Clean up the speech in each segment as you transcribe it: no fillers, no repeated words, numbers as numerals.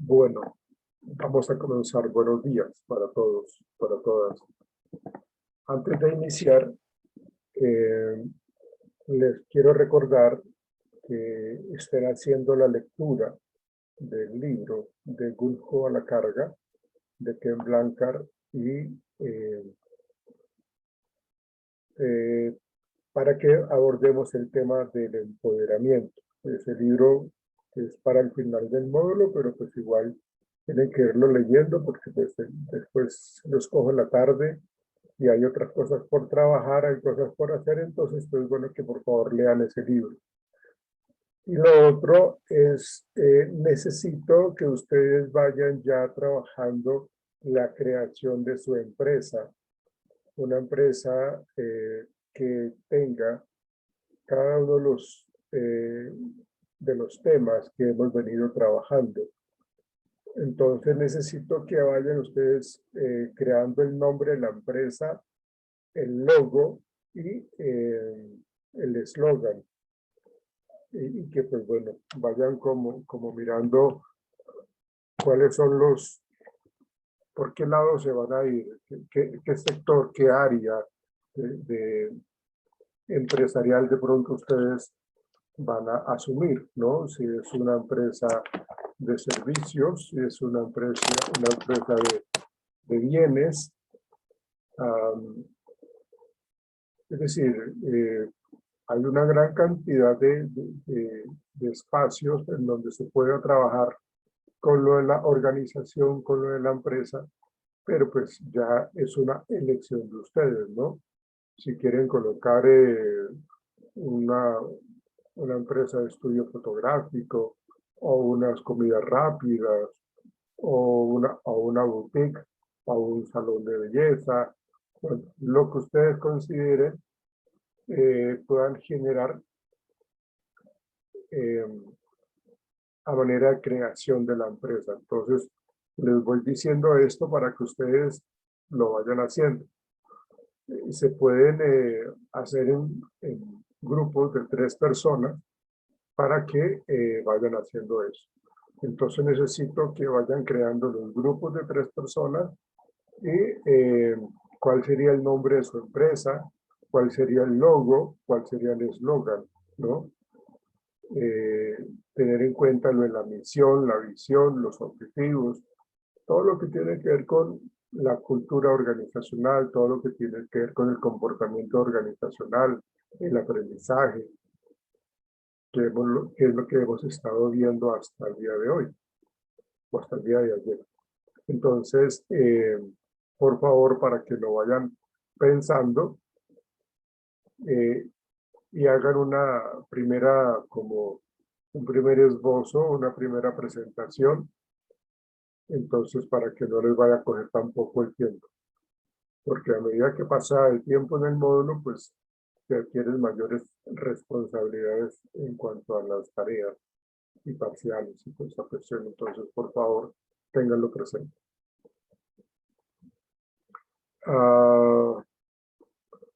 Bueno, vamos a comenzar. Buenos días para todos, para todas. Antes de iniciar, eh, les quiero recordar que estén haciendo la lectura del libro de Gulfo a la carga, de Ken Blanchard, y para que abordemos el tema del empoderamiento. Ese libro es para el final del módulo, pero pues igual tienen que irlo leyendo porque pues, después los cojo en la tarde y hay otras cosas por trabajar, hay cosas por hacer, entonces pues bueno que por favor lean ese libro. Y lo otro es, necesito que ustedes vayan ya trabajando la creación de su empresa, una empresa que tenga cada uno de los temas que hemos venido trabajando. Entonces necesito que vayan ustedes creando el nombre de la empresa, el logo y el eslogan. Y que pues bueno, vayan como mirando cuáles son por qué lado se van a ir, qué sector, qué área de empresarial de pronto ustedes van a asumir, ¿no? Si es una empresa de servicios, si es una empresa de bienes, es decir, hay una gran cantidad de espacios en donde se puede trabajar con lo de la organización, con lo de la empresa, pero pues ya es una elección de ustedes, ¿no? Si quieren colocar una empresa de estudio fotográfico o unas comidas rápidas o una boutique o un salón de belleza, bueno, lo que ustedes consideren puedan generar eh, a manera de creación de la empresa. Entonces, les voy diciendo esto para que ustedes lo vayan haciendo. Se pueden hacer en grupos de 3 personas para que vayan haciendo eso. Entonces necesito que vayan creando los grupos de 3 personas y cuál sería el nombre de su empresa, cuál sería el logo, cuál sería el eslogan, ¿no? Tener en cuenta lo de la misión, la visión, los objetivos, todo lo que tiene que ver con la cultura organizacional, todo lo que tiene que ver con el comportamiento organizacional, el aprendizaje, que es lo que hemos estado viendo hasta el día de hoy, o hasta el día de ayer. Entonces, por favor, para que lo vayan pensando y hagan una primera, como un primer esbozo, una primera presentación, entonces para que no les vaya a coger tampoco el tiempo. Porque a medida que pasa el tiempo en el módulo, pues se adquieren mayores responsabilidades en cuanto a las tareas y parciales y toda esta cuestión. Entonces, por favor, ténganlo presente.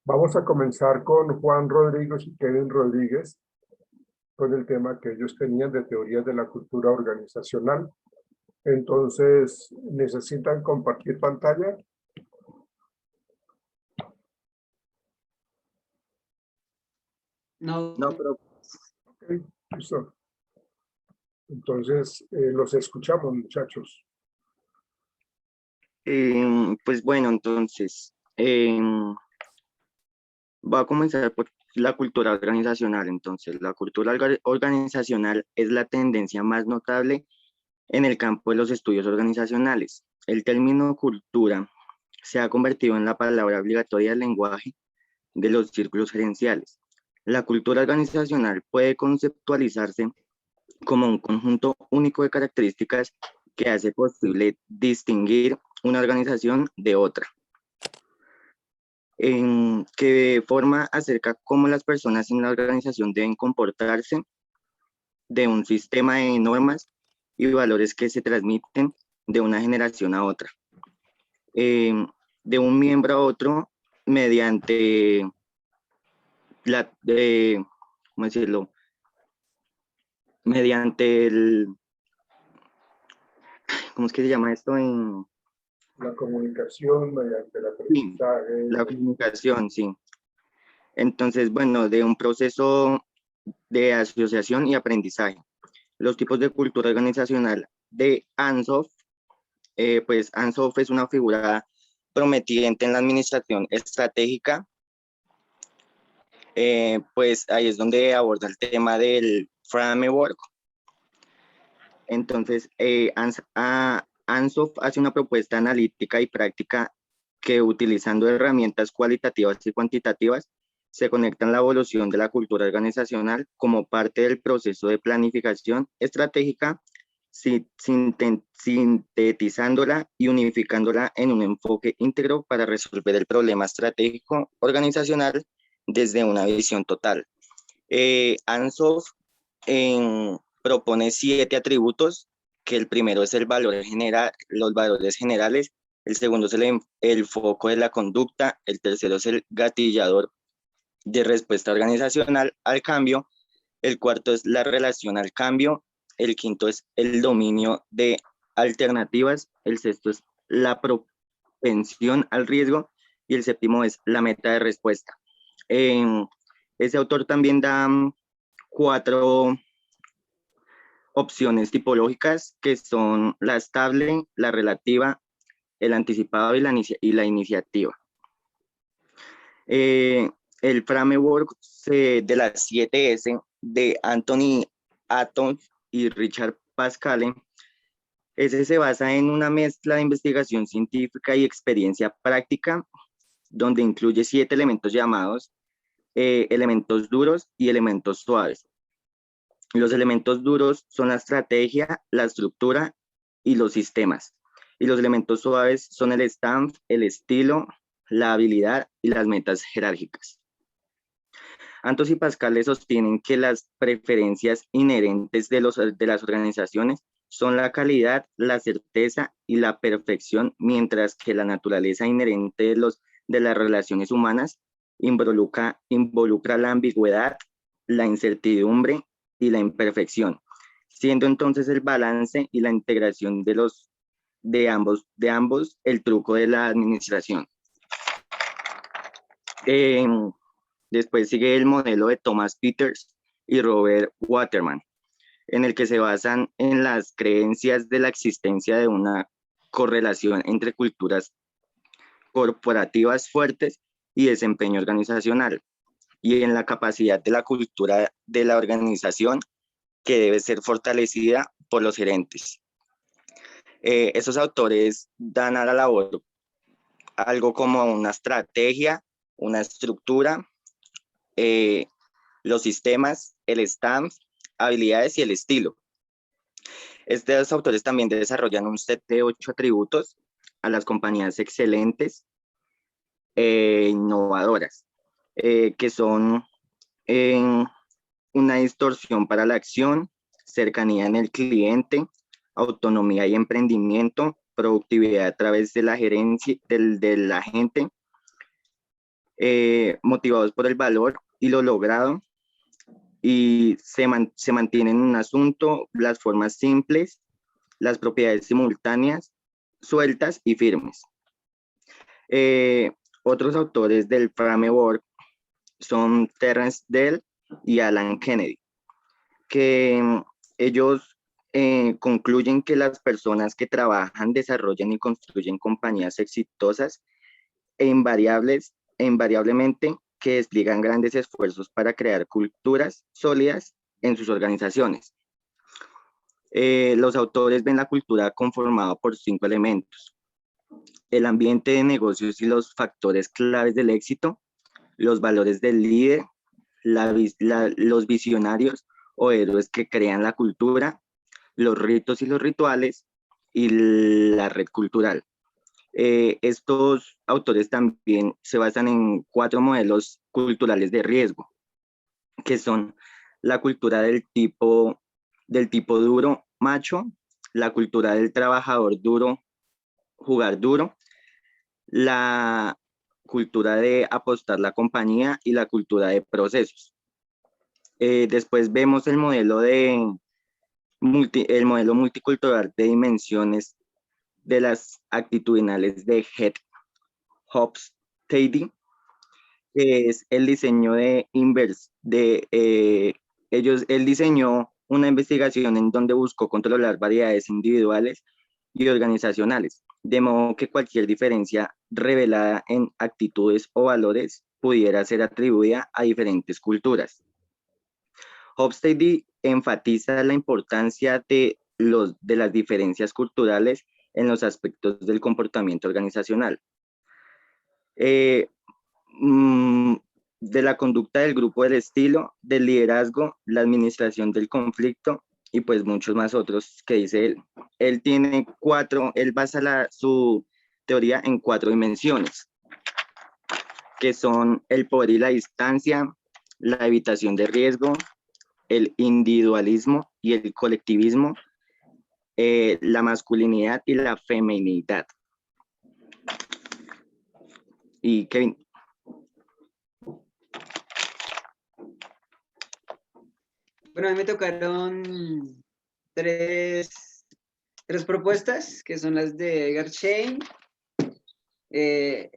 Vamos a comenzar con Juan Rodríguez y Kevin Rodríguez con el tema que ellos tenían de teorías de la cultura organizacional. Entonces, ¿necesitan compartir pantalla? No, pero Ok, listo. Entonces, los escuchamos, muchachos. Pues bueno, entonces, voy a comenzar por la cultura organizacional. Entonces, la cultura organizacional es la tendencia más notable en el campo de los estudios organizacionales. El término cultura se ha convertido en la palabra obligatoria del lenguaje de los círculos gerenciales. La cultura organizacional puede conceptualizarse como un conjunto único de características que hace posible distinguir una organización de otra, que forma acerca cómo las personas en la organización deben comportarse, de un sistema de normas y valores que se transmiten de una generación a otra, de un miembro a otro mediante ¿cómo decirlo? Mediante ¿cómo es que se llama esto? La comunicación mediante el Sí, aprendizaje. la comunicación, sí. Entonces, bueno, de un proceso de asociación y aprendizaje. Los tipos de cultura organizacional de Ansoff, pues Ansoff es una figura prometidente en la administración estratégica, pues ahí es donde aborda el tema del framework. Entonces, Ansoff hace una propuesta analítica y práctica que utilizando herramientas cualitativas y cuantitativas se conectan la evolución de la cultura organizacional como parte del proceso de planificación estratégica, sintetizándola y unificándola en un enfoque íntegro para resolver el problema estratégico organizacional desde una visión total. Ansoff propone 7 atributos, que el primero es el valor general, los valores generales, el segundo es el foco de la conducta, el tercero es el gatillador de respuesta organizacional al cambio, el cuarto es la relación al cambio, el quinto es el dominio de alternativas, el sexto es la propensión al riesgo y el séptimo es la meta de respuesta. Ese autor también da 4 opciones tipológicas que son la estable, la relativa, el anticipado y la iniciativa. El framework de las 7 S de Anthony Atton y Richard Pascale, ese se basa en una mezcla de investigación científica y experiencia práctica, donde incluye 7 elementos llamados elementos duros y elementos suaves. Los elementos duros son la estrategia, la estructura y los sistemas. Y los elementos suaves son el stamp, el estilo, la habilidad y las metas jerárquicas. Antos y Pascal sostienen que las preferencias inherentes de las organizaciones son la calidad, la certeza y la perfección, mientras que la naturaleza inherente de las relaciones humanas involucra la ambigüedad, la incertidumbre y la imperfección, siendo entonces el balance y la integración de ambos el truco de la administración. Después sigue el modelo de Thomas Peters y Robert Waterman, en el que se basan en las creencias de la existencia de una correlación entre culturas corporativas fuertes y desempeño organizacional, y en la capacidad de la cultura de la organización que debe ser fortalecida por los gerentes. Esos autores dan a la labor algo como una estrategia, una estructura, los sistemas, el stamp, habilidades y el estilo. Estos autores también desarrollan un set de 8 atributos a las compañías excelentes e innovadoras, que son una distorsión para la acción, cercanía en el cliente, autonomía y emprendimiento, productividad a través de la gerencia de la gente, motivados por el valor y lo logrado, y se mantienen en un asunto las formas simples, las propiedades simultáneas, sueltas y firmes. Otros autores del framework son Terence Dell y Alan Kennedy, que ellos concluyen que las personas que trabajan, desarrollan y construyen compañías exitosas e invariablemente que despliegan grandes esfuerzos para crear culturas sólidas en sus organizaciones. Los autores ven la cultura conformada por 5 elementos: el ambiente de negocios y los factores claves del éxito, los valores del líder, los visionarios o héroes que crean la cultura, los ritos y los rituales y la red cultural. Estos autores también se basan en 4 modelos culturales de riesgo, que son la cultura del tipo duro macho, la cultura del trabajador duro, jugar duro, la cultura de apostar la compañía y la cultura de procesos. Después vemos el modelo multicultural de dimensiones de las actitudinales de Head Hofstede, que es el diseño de inverse, él diseñó una investigación en donde buscó controlar variedades individuales y organizacionales, de modo que cualquier diferencia revelada en actitudes o valores pudiera ser atribuida a diferentes culturas. Hofstede enfatiza la importancia de las diferencias culturales en los aspectos del comportamiento organizacional. De la conducta del grupo, del estilo, del liderazgo, la administración del conflicto y pues muchos más otros que dice él. Él tiene él basa su teoría en 4 dimensiones, que son el poder y la distancia, la evitación de riesgo, el individualismo y el colectivismo, la masculinidad y la feminidad. Y Kevin. Bueno, a mí me tocaron tres propuestas, que son las de Edgar Schein, el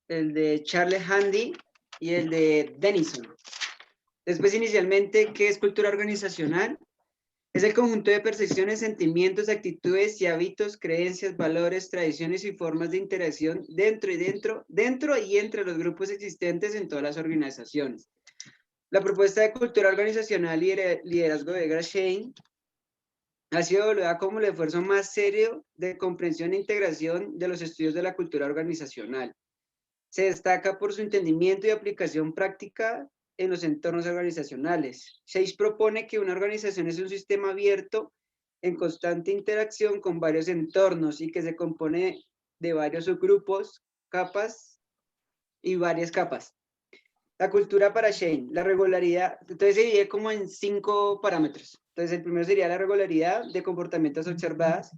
de Charles Handy y el de Denison. Después, inicialmente, ¿qué es cultura organizacional? Es el conjunto de percepciones, sentimientos, actitudes y hábitos, creencias, valores, tradiciones y formas de interacción dentro y entre los grupos existentes en todas las organizaciones. La propuesta de cultura organizacional y liderazgo de Edgar Schein ha sido evaluada como el esfuerzo más serio de comprensión e integración de los estudios de la cultura organizacional. Se destaca por su entendimiento y aplicación práctica en los entornos organizacionales. Schein propone que una organización es un sistema abierto en constante interacción con varios entornos y que se compone de varios subgrupos, capas y varias capas. La cultura para Schein, la regularidad, entonces se divide como en 5 parámetros. Entonces el primero sería la regularidad de comportamientos observadas.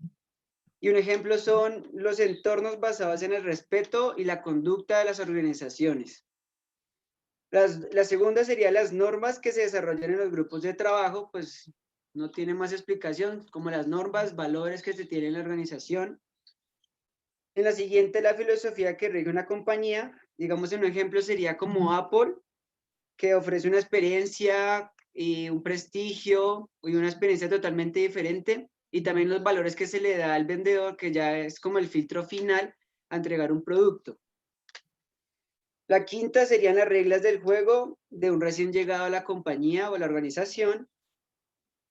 Y un ejemplo son los entornos basados en el respeto y la conducta de las organizaciones. La segunda sería las normas que se desarrollan en los grupos de trabajo, pues no tiene más explicación, como las normas, valores que se tienen en la organización. En la siguiente, la filosofía que rige una compañía, digamos en un ejemplo sería como Apple, que ofrece una experiencia y un prestigio y una experiencia totalmente diferente, y también los valores que se le da al vendedor, que ya es como el filtro final a entregar un producto. La quinta serían las reglas del juego de un recién llegado a la compañía o la organización.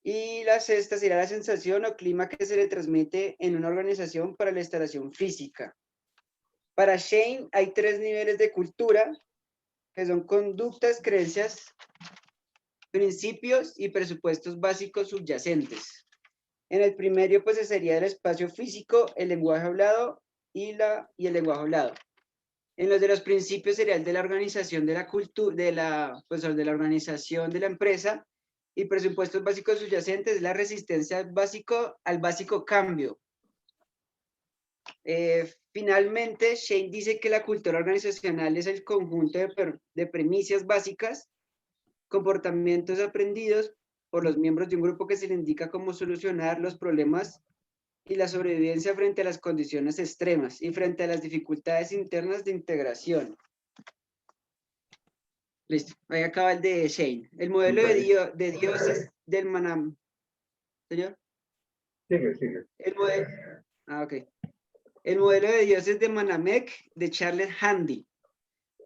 Y la sexta sería la sensación o clima que se le transmite en una organización para la instalación física. Para Schein hay 3 niveles de cultura, que son conductas, creencias, principios y presupuestos básicos subyacentes. En el primero, pues sería el espacio físico, el lenguaje hablado y el lenguaje hablado. En los de los principios sería el de la organización de la cultura, de la organización de la empresa, y presupuestos básicos subyacentes, la resistencia al básico cambio. Finalmente, Schein dice que la cultura organizacional es el conjunto de premisas básicas, comportamientos aprendidos por los miembros de un grupo que se le indica cómo solucionar los problemas y la sobrevivencia frente a las condiciones extremas y frente a las dificultades internas de integración. Listo, ahí acaba el de Schein. El modelo de dioses del Manam. ¿Señor? Sigue. Ok. El modelo de dioses de Manamek de Charles Handy.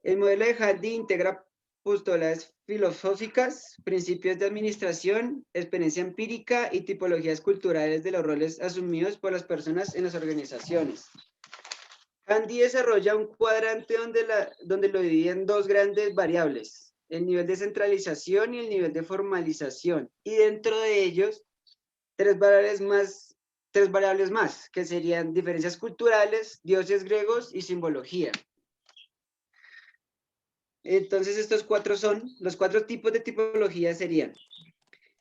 El modelo de Handy integra postulados filosóficas, principios de administración, experiencia empírica y tipologías culturales de los roles asumidos por las personas en las organizaciones. Handy desarrolla un cuadrante donde lo divide en 2 grandes variables, el nivel de centralización y el nivel de formalización, y dentro de ellos 3 variables más, que serían diferencias culturales, dioses griegos y simbología. Entonces estos 4 son, los 4 tipos de tipología serían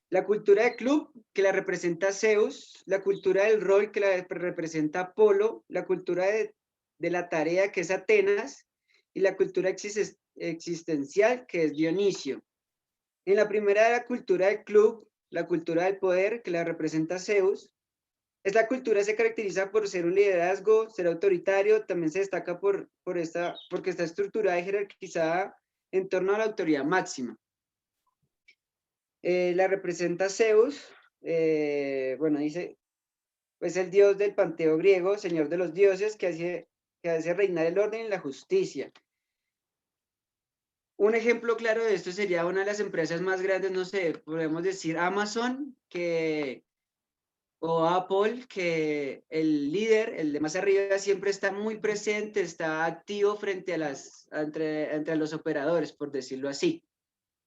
la cultura de club, que la representa Zeus, la cultura del rol, que la representa Apolo, la cultura de la tarea, que es Atenas, y la cultura existencial, que es Dionisio. En la primera, la cultura del club, la cultura del poder, que la representa Zeus, Esta cultura se caracteriza por ser un liderazgo, ser autoritario, también se destaca porque está estructurada y jerarquizada en torno a la autoridad máxima. La representa Zeus, bueno, dice, es el dios del panteón griego, señor de los dioses, que hace reinar el orden y la justicia. Un ejemplo claro de esto sería una de las empresas más grandes, no sé, podemos decir Amazon, o Apple, que el líder, el de más arriba, siempre está muy presente, está activo frente a entre los operadores, por decirlo así.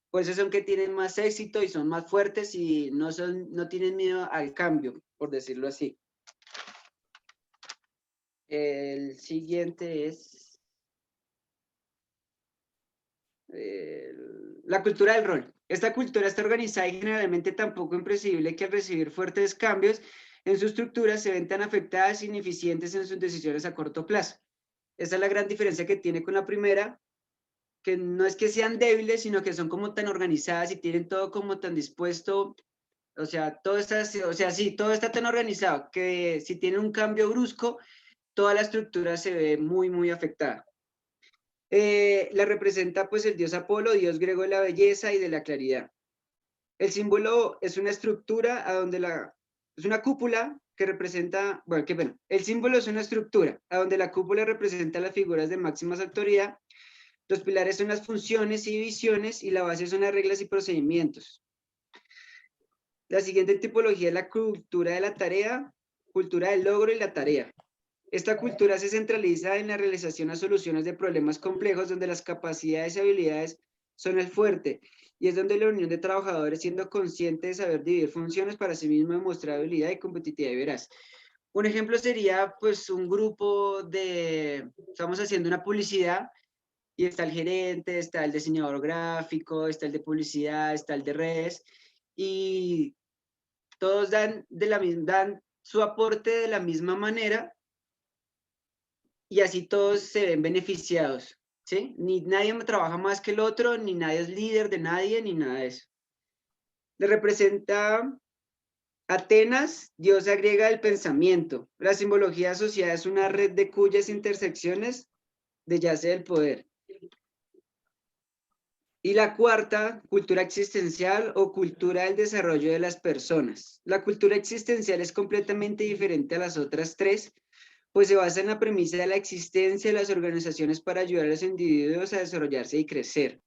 Por eso son que tienen más éxito y son más fuertes y no tienen miedo al cambio, por decirlo así. El siguiente es la cultura del rol. Esta cultura está organizada y generalmente tan poco imprevisible que al recibir fuertes cambios en su estructura se ven tan afectadas e ineficientes en sus decisiones a corto plazo. Esa es la gran diferencia que tiene con la primera, que no es que sean débiles, sino que son como tan organizadas y tienen todo como tan dispuesto, o sea, todo está tan organizado que si tiene un cambio brusco, toda la estructura se ve muy, muy afectada. La representa pues el dios Apolo, dios griego de la belleza y de la claridad. El símbolo es una estructura es una cúpula que representa, el símbolo es una estructura a donde la cúpula representa las figuras de máxima autoridad, los pilares son las funciones y visiones y la base son las reglas y procedimientos. La siguiente tipología es la cultura de la tarea, cultura del logro y la tarea. Esta cultura se centraliza en la realización de soluciones de problemas complejos donde las capacidades y habilidades son el fuerte y es donde la unión de trabajadores siendo consciente de saber dividir funciones para sí mismo demostrar habilidad y competitividad y veraz. Un ejemplo sería pues un grupo estamos haciendo una publicidad y está el gerente, está el diseñador gráfico, está el de publicidad, está el de redes y todos dan su aporte de la misma manera y así todos se ven beneficiados, ¿sí? Ni nadie trabaja más que el otro, ni nadie es líder de nadie, ni nada de eso. Le representa Atenas, diosa griega del pensamiento. La simbología asociada es una red de cuyas intersecciones yace el poder. Y la cuarta, cultura existencial o cultura del desarrollo de las personas. La cultura existencial es completamente diferente a las otras tres, pues se basa en la premisa de la existencia de las organizaciones para ayudar a los individuos a desarrollarse y crecer.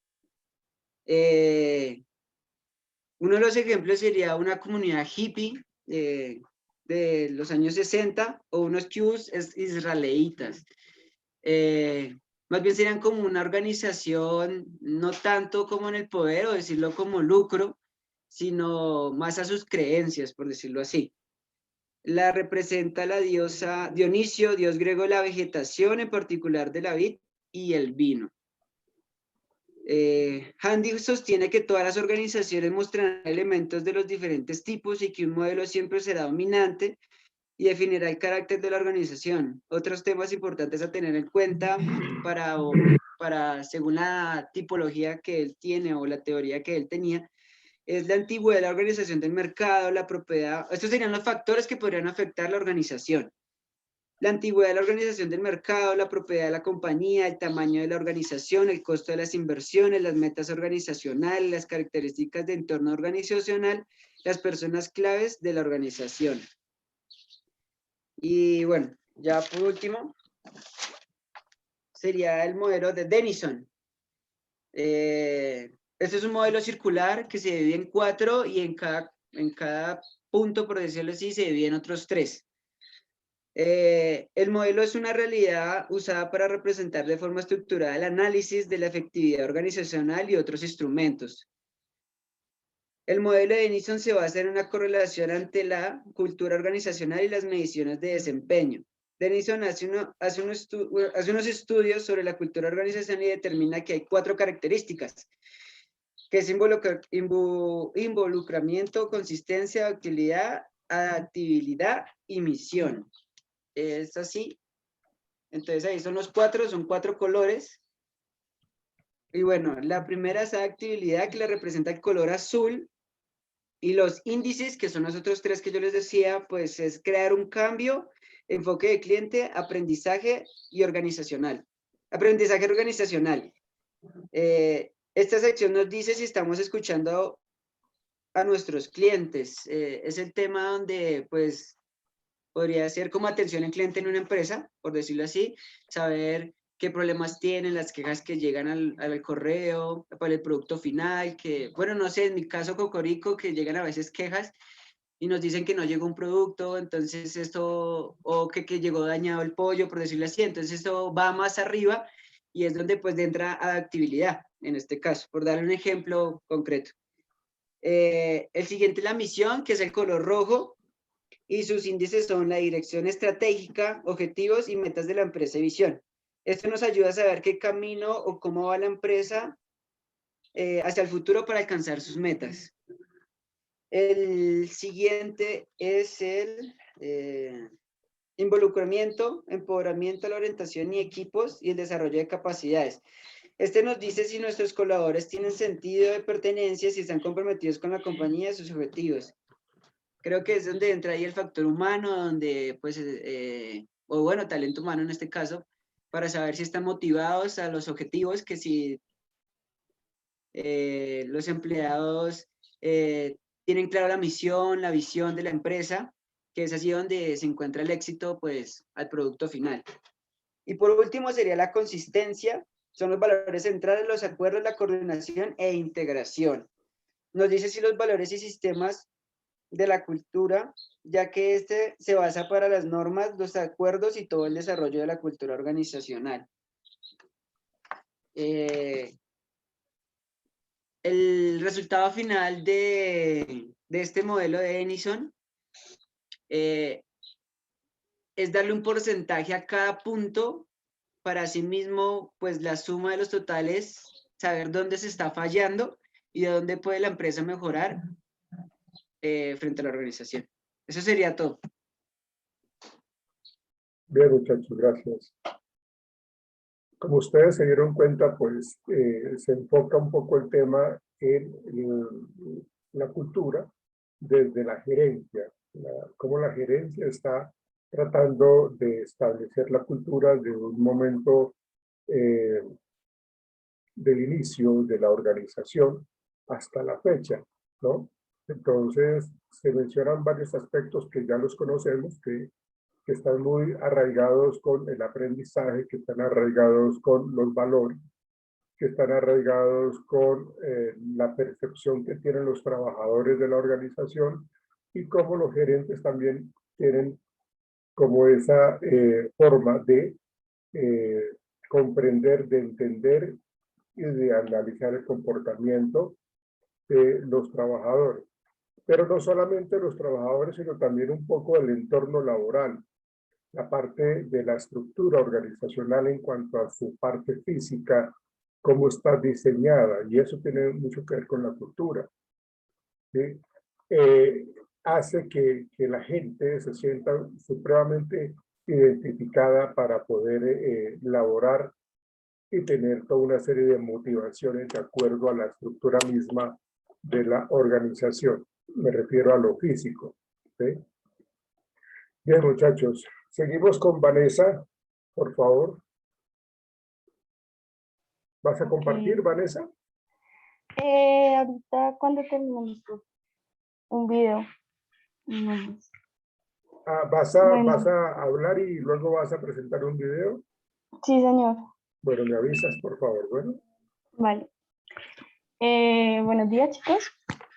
Uno de los ejemplos sería una comunidad hippie de los años 60 o unos Qs israelitas. Más bien serían como una organización, no tanto como en el poder o decirlo como lucro, sino más a sus creencias, por decirlo así. La representa la diosa Dionisio, dios griego de la vegetación, en particular de la vid y el vino. Handy sostiene que todas las organizaciones mostrarán elementos de los diferentes tipos y que un modelo siempre será dominante y definirá el carácter de la organización. Otros temas importantes a tener en cuenta según la tipología que él tiene o la teoría que él tenía, es la antigüedad de la organización del mercado, la propiedad. Estos serían los factores que podrían afectar la organización. La antigüedad de la organización del mercado, la propiedad de la compañía, el tamaño de la organización, el costo de las inversiones, las metas organizacionales, las características de entorno organizacional, las personas claves de la organización. Y bueno, ya por último, sería el modelo de Denison. Este es un modelo circular que se divide en 4 y en cada punto, por decirlo así, se divide en otros 3. El modelo es una realidad usada para representar de forma estructurada el análisis de la efectividad organizacional y otros instrumentos. El modelo de Denison se basa en una correlación ante la cultura organizacional y las mediciones de desempeño. Denison hace unos estudios sobre la cultura organizacional y determina que hay 4 características, que es involucramiento, consistencia, utilidad, adaptabilidad y misión. Es así. Entonces ahí son los 4, son 4 colores. Y bueno, la primera es adaptabilidad, que le representa el color azul, Y los índices, que son los otros tres que yo les decía, pues es crear un cambio, enfoque de cliente, aprendizaje y organizacional. Aprendizaje organizacional. Esta sección nos dice si estamos escuchando a nuestros clientes. Es el tema donde, pues, podría ser como atención al cliente en una empresa, por decirlo así, saber qué problemas tienen, las quejas que llegan al correo, para el producto final, que, bueno, no sé, en mi caso Cocorico, que llegan a veces quejas y nos dicen que no llegó un producto, entonces esto, o que llegó dañado el pollo, por decirlo así, entonces esto va más arriba y es donde pues entra adaptabilidad, en este caso, por dar un ejemplo concreto. El siguiente es la misión, que es el color rojo, y sus índices son la dirección estratégica, objetivos y metas de la empresa y visión. Esto nos ayuda a saber qué camino o cómo va la empresa hacia el futuro para alcanzar sus metas. El siguiente es el involucramiento, empoderamiento, la orientación y equipos y el desarrollo de capacidades. Este nos dice si nuestros colaboradores tienen sentido de pertenencia, si están comprometidos con la compañía y sus objetivos. Creo que es donde entra ahí el factor humano, donde, pues, o bueno, talento humano en este caso, para saber si están motivados a los objetivos, que si los empleados tienen clara la misión, la visión de la empresa, que es así donde se encuentra el éxito, pues, al producto final. Y por último sería la consistencia, son los valores centrales, los acuerdos, la coordinación e integración. Nos dice si los valores y sistemas de la cultura, ya que este se basa para las normas, los acuerdos y todo el desarrollo de la cultura organizacional. El resultado final de este modelo de Denison es darle un porcentaje a cada punto para asimismo, pues la suma de los totales, saber dónde se está fallando y de dónde puede la empresa mejorar frente a la organización. Eso sería todo. Bien, muchachos, gracias. Como ustedes se dieron cuenta, pues se enfoca un poco el tema en la cultura desde la gerencia, cómo la gerencia está tratando de establecer la cultura de un momento del inicio de la organización hasta la fecha, ¿no? Entonces, se mencionan varios aspectos que ya los conocemos, que están muy arraigados con el aprendizaje, que están arraigados con los valores, que están arraigados con la percepción que tienen los trabajadores de la organización y cómo los gerentes también tienen como esa forma de comprender, de entender y de analizar el comportamiento de los trabajadores. Pero no solamente los trabajadores, sino también un poco el entorno laboral, la parte de la estructura organizacional en cuanto a su parte física, cómo está diseñada, y eso tiene mucho que ver con la cultura. ¿Sí? Hace que la gente se sienta supremamente identificada para poder laborar y tener toda una serie de motivaciones de acuerdo a la estructura misma de la organización. Me refiero a lo físico. ¿Sí? Bien, muchachos, seguimos con Vanessa, por favor. ¿Vas a compartir, Vanessa? Ahorita cuando terminemos un video. ¿Vas a hablar y luego vas a presentar un video? Sí, señor. Bueno, me avisas, por favor. Bueno. Vale. Buenos días, chicos.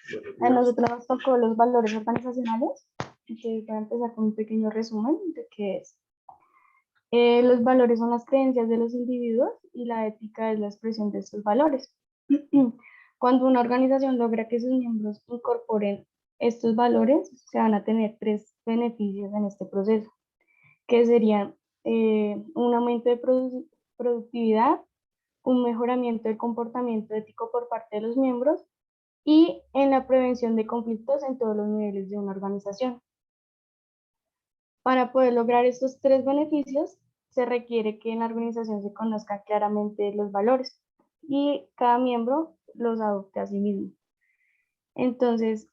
Buenos A días. nosotros nos tocó los valores organizacionales. Entonces voy a empezar con un pequeño resumen de qué es. Los valores son las creencias de los individuos y la ética es la expresión de estos valores. Cuando una organización logra que sus miembros incorporen estos valores, se van a tener 3 beneficios en este proceso, que serían un aumento de productividad, un mejoramiento del comportamiento ético por parte de los miembros y en la prevención de conflictos en todos los niveles de una organización. Para poder lograr estos 3 beneficios, se requiere que en la organización se conozcan claramente los valores y cada miembro los adopte a sí mismo. Entonces,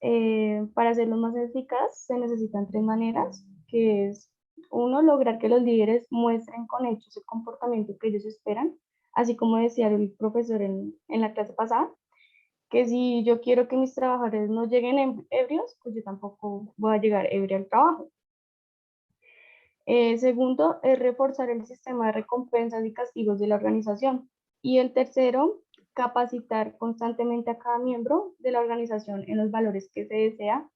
para hacerlo más eficaz, se necesitan 3 maneras, que es, 1, lograr que los líderes muestren con hechos el comportamiento que ellos esperan, así como decía el profesor en la clase pasada, que si yo quiero que mis trabajadores no lleguen ebrios, pues yo tampoco voy a llegar ebrio al trabajo. Segundo, es reforzar el sistema de recompensas y castigos de la organización. Y el tercero, capacitar constantemente a cada miembro de la organización en los valores que se desea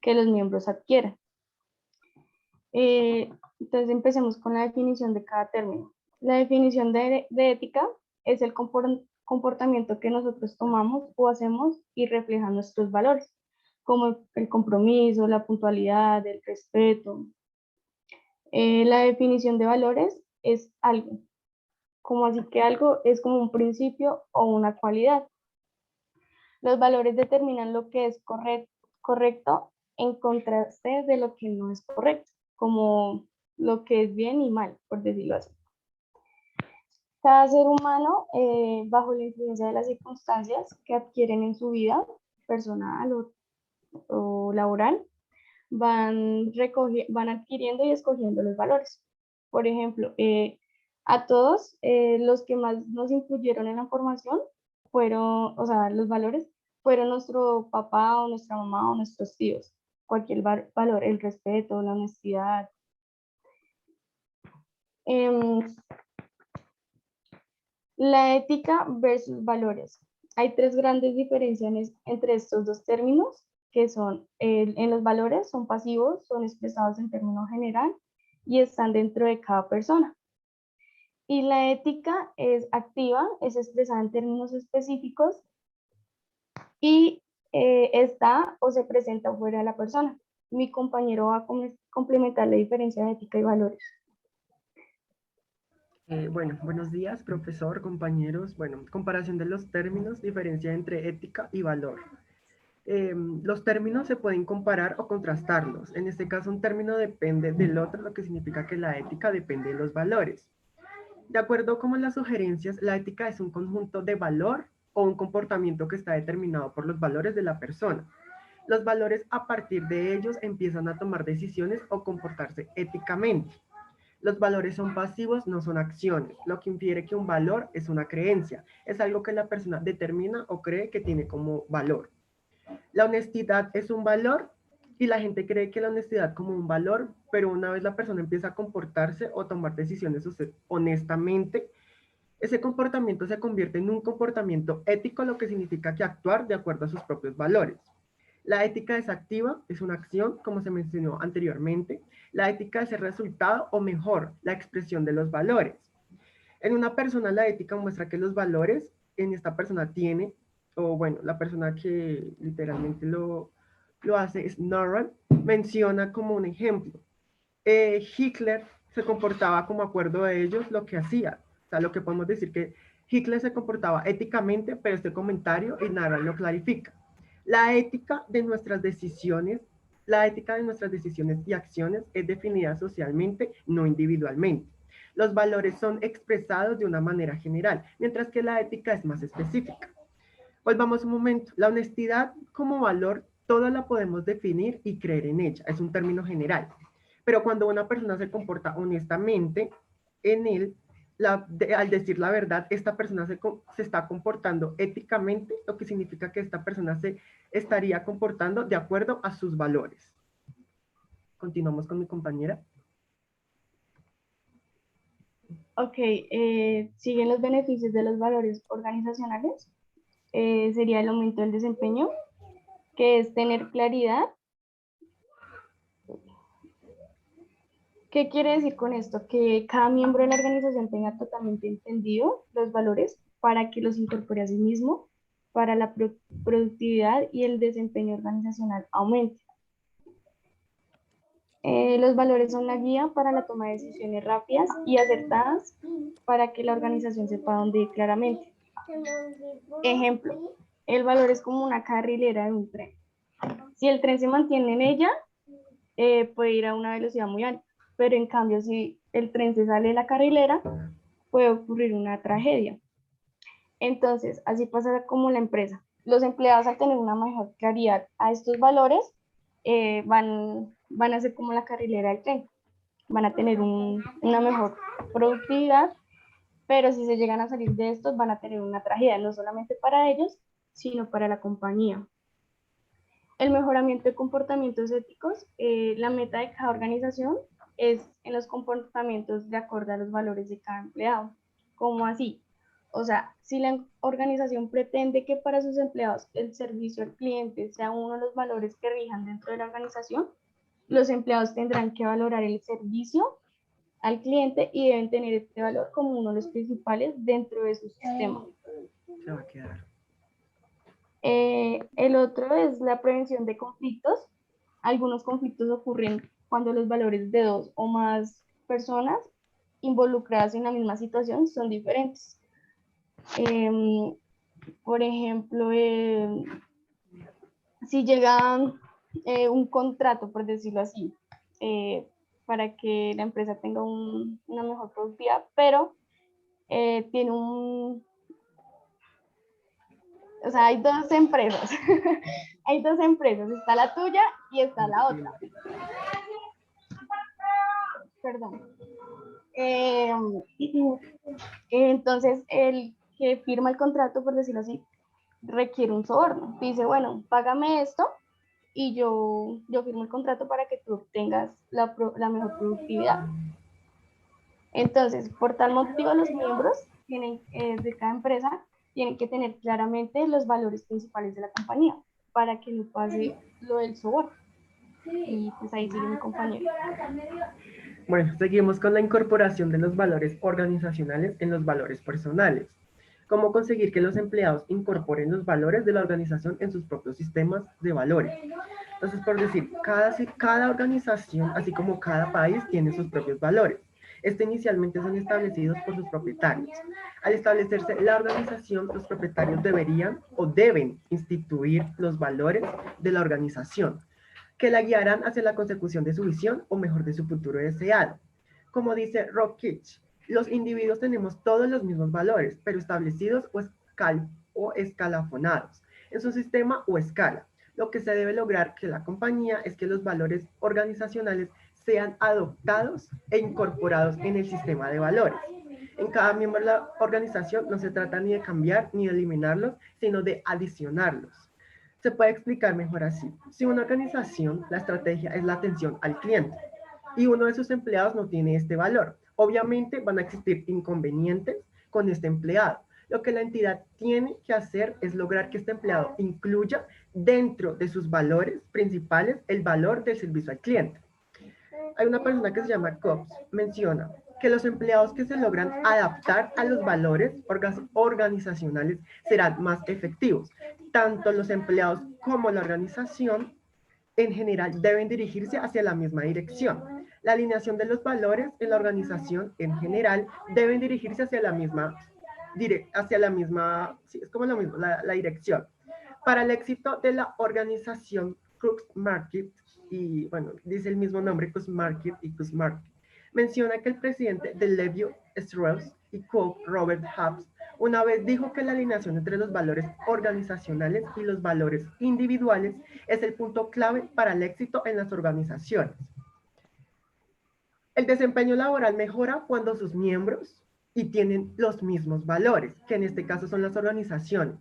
que los miembros adquieran. Entonces empecemos con la definición de cada término. La definición de ética es el comportamiento que nosotros tomamos o hacemos y refleja nuestros valores, como el compromiso, la puntualidad, el respeto. La definición de valores es algo, como así que algo es como un principio o una cualidad. Los valores determinan lo que es correcto en contraste de lo que no es correcto, como lo que es bien y mal, por decirlo así. Cada ser humano, bajo la influencia de las circunstancias que adquieren en su vida personal o laboral, van adquiriendo y escogiendo los valores. Por ejemplo, a todos los que más nos influyeron en la formación fueron, o sea, los valores fueron nuestro papá o nuestra mamá o nuestros tíos. Cualquier valor, el respeto, la honestidad. La ética versus valores. Hay 3 grandes diferencias entre estos dos términos, que son, en los valores son pasivos, son expresados en términos general y están dentro de cada persona. Y la ética es activa, es expresada en términos específicos y está o se presenta fuera de la persona. Mi compañero va a complementar la diferencia de ética y valores. Bueno, buenos días, profesor, compañeros. Bueno, comparación de los términos, diferencia entre ética y valor. Los términos se pueden comparar o contrastarlos. En este caso, un término depende del otro, lo que significa que la ética depende de los valores. De acuerdo con las sugerencias, la ética es un conjunto de valor o un comportamiento que está determinado por los valores de la persona. Los valores, a partir de ellos, empiezan a tomar decisiones o comportarse éticamente. Los valores son pasivos, no son acciones, lo que infiere que un valor es una creencia, es algo que la persona determina o cree que tiene como valor. La honestidad es un valor y la gente cree que la honestidad como un valor, pero una vez la persona empieza a comportarse o tomar decisiones honestamente, ese comportamiento se convierte en un comportamiento ético, lo que significa que actuar de acuerdo a sus propios valores. La ética es activa, es una acción, como se mencionó anteriormente. La ética es el resultado, o mejor, la expresión de los valores. En una persona, la ética muestra que los valores en esta persona tiene, o bueno, la persona que literalmente lo hace, Snorren, menciona como un ejemplo. Hitler se comportaba como acuerdo de ellos lo que hacía. O sea, lo que podemos decir que Hitler se comportaba éticamente, pero este comentario Snorren lo clarifica. La ética de nuestras decisiones y acciones es definida socialmente, no individualmente. Los valores son expresados de una manera general, mientras que la ética es más específica. Volvamos un momento. La honestidad como valor, toda la podemos definir y creer en ella. Es un término general. Pero cuando una persona se comporta honestamente en él, al decir la verdad, esta persona se está comportando éticamente, lo que significa que esta persona se estaría comportando de acuerdo a sus valores. Continuamos con mi compañera. Ok, siguen los beneficios de los valores organizacionales. Sería el aumento del desempeño, que es tener claridad. ¿Qué quiere decir con esto? Que cada miembro de la organización tenga totalmente entendido los valores para que los incorpore a sí mismo, para la productividad y el desempeño organizacional aumente. Los valores son la guía para la toma de decisiones rápidas y acertadas para que la organización sepa dónde ir claramente. Ejemplo, el valor es como una carrilera de un tren. Si el tren se mantiene en ella, puede ir a una velocidad muy alta, pero en cambio si el tren se sale de la carrilera, puede ocurrir una tragedia. Entonces, así pasa como la empresa. Los empleados, al tener una mejor claridad a estos valores, van a ser como la carrilera del tren, van a tener una mejor productividad, pero si se llegan a salir de estos, van a tener una tragedia, no solamente para ellos, sino para la compañía. El mejoramiento de comportamientos éticos, la meta de cada organización es en los comportamientos de acuerdo a los valores de cada empleado. ¿Cómo así? O sea, si la organización pretende que para sus empleados el servicio al cliente sea uno de los valores que rijan dentro de la organización, los empleados tendrán que valorar el servicio al cliente y deben tener este valor como uno de los principales dentro de su sistema. Se va a quedar. El otro es la prevención de conflictos. Algunos conflictos ocurren cuando los valores de dos o más personas involucradas en la misma situación son diferentes. Por ejemplo, si llega un contrato, por decirlo así, para que la empresa tenga una mejor productividad, pero tiene o sea, hay dos empresas, hay dos empresas, está la tuya y está la otra. Perdón. Entonces, el que firma el contrato, por decirlo así, requiere un soborno. Dice, bueno, págame esto y yo firmo el contrato para que tú obtengas la mejor productividad. Entonces, por tal motivo, los miembros de cada empresa tienen que tener claramente los valores principales de la compañía para que no pase lo del soborno. Y pues ahí sigue mi compañero. Bueno, seguimos con la incorporación de los valores organizacionales en los valores personales. ¿Cómo conseguir que los empleados incorporen los valores de la organización en sus propios sistemas de valores? Entonces, por decir, cada organización, así como cada país, tiene sus propios valores. Inicialmente son establecidos por sus propietarios. Al establecerse la organización, los propietarios deberían o deben instituir los valores de la organización, que la guiarán hacia la consecución de su visión o mejor de su futuro deseado. Como dice Rob Kitch, los individuos tenemos todos los mismos valores, pero establecidos o escalafonados en su sistema o escala. Lo que se debe lograr que la compañía es que los valores organizacionales sean adoptados e incorporados en el sistema de valores. En cada miembro de la organización no se trata ni de cambiar ni de eliminarlos, sino de adicionarlos. Se puede explicar mejor así. Si una organización, la estrategia es la atención al cliente y uno de sus empleados no tiene este valor, obviamente van a existir inconvenientes con este empleado. Lo que la entidad tiene que hacer es lograr que este empleado incluya dentro de sus valores principales el valor del servicio al cliente. Hay una persona que se llama Cobbs, menciona que los empleados que se logran adaptar a los valores organizacionales serán más efectivos. Tanto los empleados como la organización en general deben dirigirse hacia la misma dirección. La alineación de los valores en la organización en general deben dirigirse hacia la misma, sí, es como lo mismo, la dirección. Para el éxito de la organización Cook Market, y bueno, dice el mismo nombre, Cook Market y Cook Market, menciona que el presidente de Levi Strauss y Co. Robert Hubbs una vez dijo que la alineación entre los valores organizacionales y los valores individuales es el punto clave para el éxito en las organizaciones. El desempeño laboral mejora cuando sus miembros tienen los mismos valores, que en este caso son las organizaciones.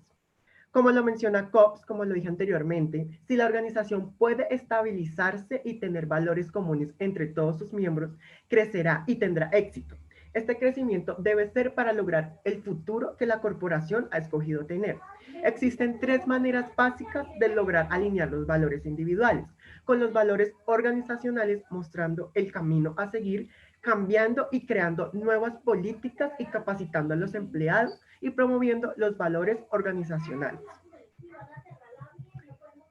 Como lo menciona Cobbs, como lo dije anteriormente, si la organización puede estabilizarse y tener valores comunes entre todos sus miembros, crecerá y tendrá éxito. Este crecimiento debe ser para lograr el futuro que la corporación ha escogido tener. Existen 3 maneras básicas de lograr alinear los valores individuales, con los valores organizacionales mostrando el camino a seguir, cambiando y creando nuevas políticas y capacitando a los empleados y promoviendo los valores organizacionales.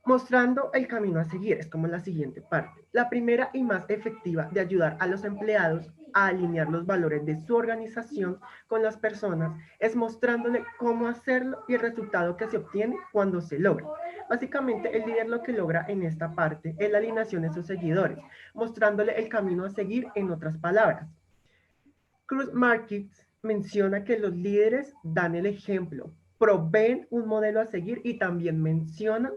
Mostrando el camino a seguir es como la siguiente parte. La primera y más efectiva de ayudar a los empleados a alinear los valores de su organización con las personas es mostrándole cómo hacerlo y el resultado que se obtiene cuando se logra. Básicamente, el líder lo que logra en esta parte es la alineación de sus seguidores, mostrándole el camino a seguir en otras palabras. Cruz Markets menciona que los líderes dan el ejemplo, proveen un modelo a seguir y también mencionan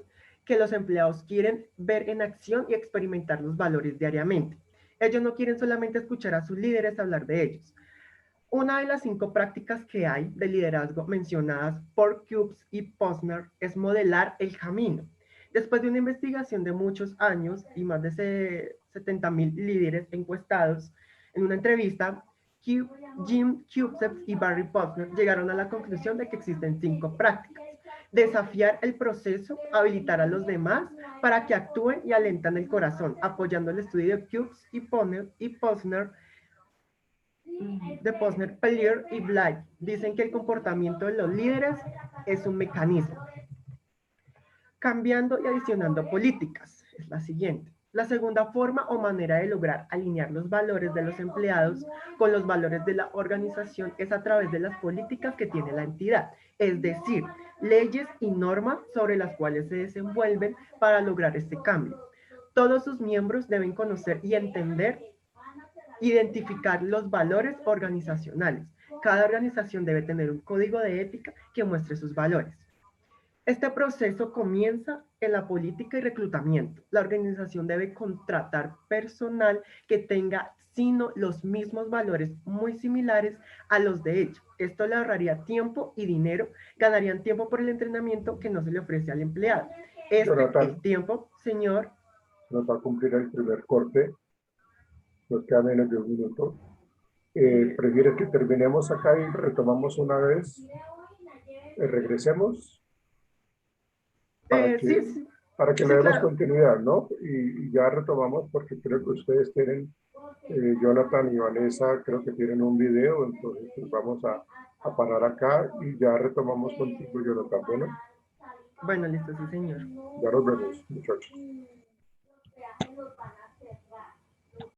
que los empleados quieren ver en acción y experimentar los valores diariamente. Ellos no quieren solamente escuchar a sus líderes hablar de ellos. Una de las 5 prácticas que hay de liderazgo mencionadas por Cubes y Posner es modelar el camino. Después de una investigación de muchos años y más de 70,000 líderes encuestados, en una entrevista, Jim Cubes y Barry Posner llegaron a la conclusión de que existen 5 prácticas. Desafiar el proceso, habilitar a los demás para que actúen y alentan el corazón, apoyando el estudio de Cubes y Posner, Pellier y Blythe. Dicen que el comportamiento de los líderes es un mecanismo. Cambiando y adicionando políticas es la siguiente. La segunda forma o manera de lograr alinear los valores de los empleados con los valores de la organización es a través de las políticas que tiene la entidad, es decir, leyes y normas sobre las cuales se desenvuelven para lograr este cambio. Todos sus miembros deben conocer y entender, identificar los valores organizacionales. Cada organización debe tener un código de ética que muestre sus valores. Este proceso comienza en la política y reclutamiento. La organización debe contratar personal que tenga sino los mismos valores muy similares a los de ella. Esto le ahorraría tiempo y dinero, ganarían tiempo por el entrenamiento que no se le ofrece al empleado. El tiempo, señor. Nos va a cumplir el primer corte, nos queda menos de 1 minuto. ¿Prefieres que terminemos acá y retomamos una vez? ¿Regresemos? Para que le demos continuidad, ¿no? Y ya retomamos porque creo que ustedes tienen, Jonathan y Vanessa, creo que tienen un video, entonces pues vamos a parar acá y ya retomamos contigo, Jonathan. Bueno, listo, sí, señor. Ya nos vemos, muchachos.